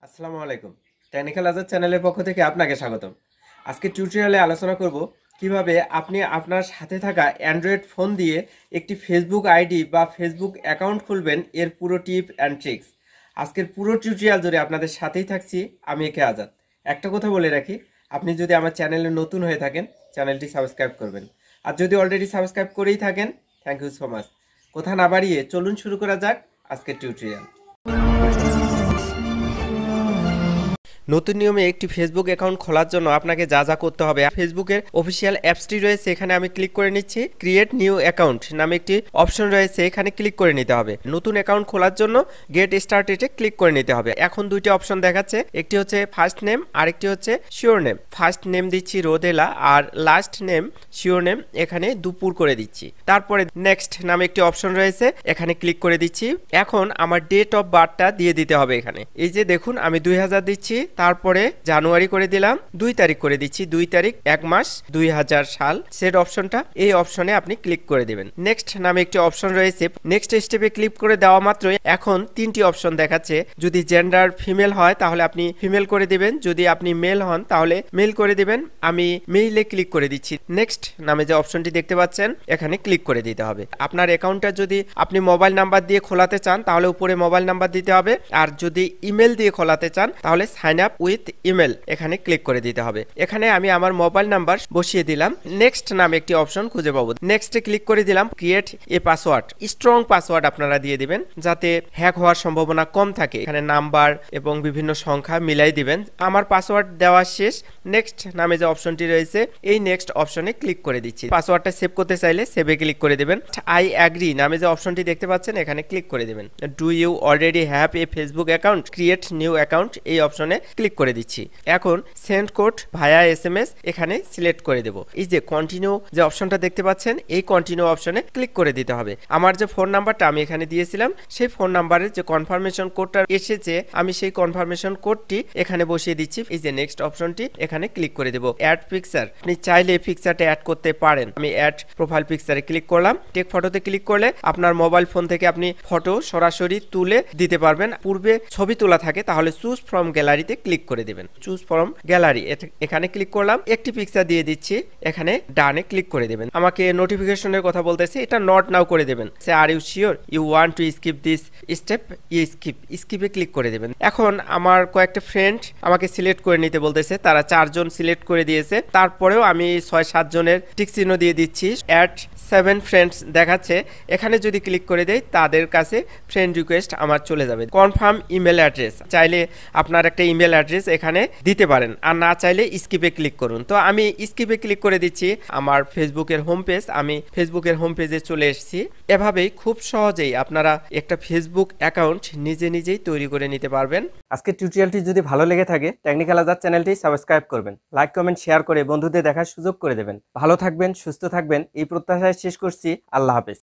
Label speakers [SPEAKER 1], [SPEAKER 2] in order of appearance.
[SPEAKER 1] আসসালামু আলাইকুম। টেকনিক্যাল আজাদ চ্যানেলের পক্ষ থেকে আপনাকে স্বাগতম। আজকে টিউটোরিয়ালে আলোচনা করব কিভাবে আপনি আপনার সাথে থাকা অ্যান্ড্রয়েড ফোন দিয়ে একটি ফেসবুক আইডি বা ফেসবুক অ্যাকাউন্ট খুলবেন, এর পুরো টিপ অ্যান্ড ট্রিক্স। আজকের পুরো টিউটোরিয়াল জুড়ে আপনাদের সাথেই থাকছি আমি একে আজাদ। একটা কথা বলে রাখি, আপনি যদি আমার চ্যানেলে নতুন হয়ে থাকেন চ্যানেলটি সাবস্ক্রাইব করবেন, আর যদি অলরেডি সাবস্ক্রাইব করেই থাকেন থ্যাংক ইউ সো মাচ। কথা না বাড়িয়ে চলুন শুরু করা যাক আজকের টিউটোরিয়াল। নতুন নিয়মে একটি ফেসবুক অ্যাকাউন্ট খোলার জন্য আপনাকে যা যা করতে হবে, ফেসবুকের অফিসিয়াল অ্যাপসটি রয়েছে, এখানে আমি ক্লিক করে নিচ্ছি। ক্রিয়েট নিউ অ্যাকাউন্ট নামে একটি অপশন রয়েছে, এখানে ক্লিক করে নিতে হবে। নতুন অ্যাকাউন্ট খোলার জন্য গেট স্টার্টেডে ক্লিক করে নিতে হবে। এখন দুইটি অপশন দেখাচ্ছে, একটি হচ্ছে ফার্স্ট নেম আর একটি হচ্ছে শিওর নেম। ফার্স্ট নেম দিচ্ছি রোদেলা আর লাস্ট নেম শিওর নেম এখানে দুপুর করে দিচ্ছি। তারপরে নেক্সট নামে একটি অপশন রয়েছে, এখানে ক্লিক করে দিচ্ছি। এখন আমার ডেট অফ বার্থটা দিয়ে দিতে হবে। এখানে এই যে দেখুন আমি 2000 দিচ্ছি, তারপরে জানুয়ারি করে দিলাম, 2 তারিখ করে দিচ্ছি, 2 তারিখ 1 মাস 2000 সাল। সেট অপশনটা এই অপশনে আপনি ক্লিক করে দেবেন। নেক্সট নামে একটি অপশন রয়েছে, নেক্সট স্টেপে ক্লিক করে দেওয়া মাত্রই এখন তিনটি অপশন দেখাচ্ছে। যদি জেন্ডার ফিমেল হয় তাহলে আপনি ফিমেল করে দিবেন, যদি আপনি মেল হন তাহলে মেল করে দিবেন। আমি মেইলে ক্লিক করে দিচ্ছি। নেক্সট নামে যে অপশনটি দেখতে পাচ্ছেন এখানে ক্লিক করে দিতে হবে। আপনার অ্যাকাউন্টটা যদি আপনি মোবাইল নাম্বার দিয়ে খোলাতে চান তাহলে উপরে মোবাইল নাম্বার দিতে হবে, আর যদি ইমেল দিয়ে খোলাতে চান তাহলে সাইন আপ উইথ ইমেল এখানে ক্লিক করে দিতে হবে। এখানে আমি আমার মোবাইল নাম্বার বসিয়ে দিলাম। নেক্সট নামে একটি অপশন খুঁজে পাবো, নেক্সটে ক্লিক করে দিলাম। Create a password, strong password আপনারা দিয়ে দিবেন যাতে হ্যাক হওয়ার সম্ভাবনা কম থাকে। এখানে নাম্বার এবং বিভিন্ন সংখ্যা মিলাই দিবেন। আমার পাসওয়ার্ড দেওয়া শেষ। নেক্সট নামে যে অপশনটি রয়েছে এই নেক্সট অপশনে ক্লিক করে দিচ্ছি। পাসওয়ার্ডটা সেভ করতে চাইলে সেভে ক্লিক করে দেবেন। আই অ্যাগ্রি নামে যে অপশনটি দেখতে পাচ্ছেন এখানে ক্লিক করে দেবেন। Do you already have a Facebook account, create new account এই অপশনে ক্লিক করে দিচ্ছি। এখন সেন্ড কোড ভায়া এসএমএস এখানে সিলেক্ট করে দেব। এই যে কন্টিনিউ যে অপশনটা দেখতে পাচ্ছেন এই কন্টিনিউ অপশনে ক্লিক করে দিতে হবে। আমার যে ফোন নাম্বারটা আমি এখানে দিয়েছিলাম সেই ফোন নাম্বারের যে কনফার্মেশন কোডটা এসেছে আমি সেই কনফার্মেশন কোডটি এখানে বসিয়ে দিচ্ছি। এই যে নেক্সট অপশনটি এখানে ক্লিক করে দেব। অ্যাড পিকচার, আপনি চাইলে এই পিকচারটা অ্যাড করতে পারেন। আমি অ্যাড প্রোফাইল পিকচারে ক্লিক করলাম। টেক ফটোতে ক্লিক করলে আপনার মোবাইল ফোন থেকে আপনি ফটো সরাসরি তুলে দিতে পারবেন। পূর্বে ছবি তোলা থাকে তাহলে চুজ ফ্রম গ্যালারিতে ক্লিক করে দেবেন। চুজ ফ্রম গ্যালারি এখানে ক্লিক করলাম। একটি পিকচার দিয়ে দিচ্ছি, এখানে ডানে ক্লিক করে দেবেন। আমাকে নোটিফিকেশনের কথা বলতেছে, এটা নট নাও করে দেবেন। Say are you sure you want to skip this step, স্কিপে ক্লিক করে দেবেন। এখন আমার কয়েকটা ফ্রেন্ড আমাকে সিলেক্ট করে নিতে বলতেছে, তারা 4 জন সিলেক্ট করে দিয়েছে। তারপরেও আমি 6-7 জনের টিক চিহ্ন দিয়ে দিচ্ছি। অ্যাড 7 ফ্রেন্ডস দেখাচ্ছে, এখানে যদি ক্লিক করে দেই তাদের কাছে ফ্রেন্ড রিকোয়েস্ট আমার চলে যাবে। কনফার্ম ইমেল অ্যাড্রেস, চাইলে আপনার একটা ইমেল অ্যাড্রেস এখানে দিতে পারেন, আর না চাইলে স্কিপে ক্লিক করুন। তো আমি স্কিপে ক্লিক করে দিচ্ছি। আমার ফেসবুকের হোম পেজ, আমি ফেসবুকের হোম পেজে চলে এসেছি। এভাবেই খুব সহজেই আপনারা একটা ফেসবুক অ্যাকাউন্ট নিজে নিজেই তৈরি করে নিতে পারবেন। আজকের টিউটোরিয়ালটি যদি ভালো লেগে থাকে টেকনিক্যাল আজাদ চ্যানেলটি সাবস্ক্রাইব করবেন, লাইক কমেন্ট শেয়ার করে বন্ধুদের দেখার সুযোগ করে দেবেন। ভালো থাকবেন, সুস্থ থাকবেন এই প্রত্যাশায় শেষ করছি। আল্লাহ হাফেজ।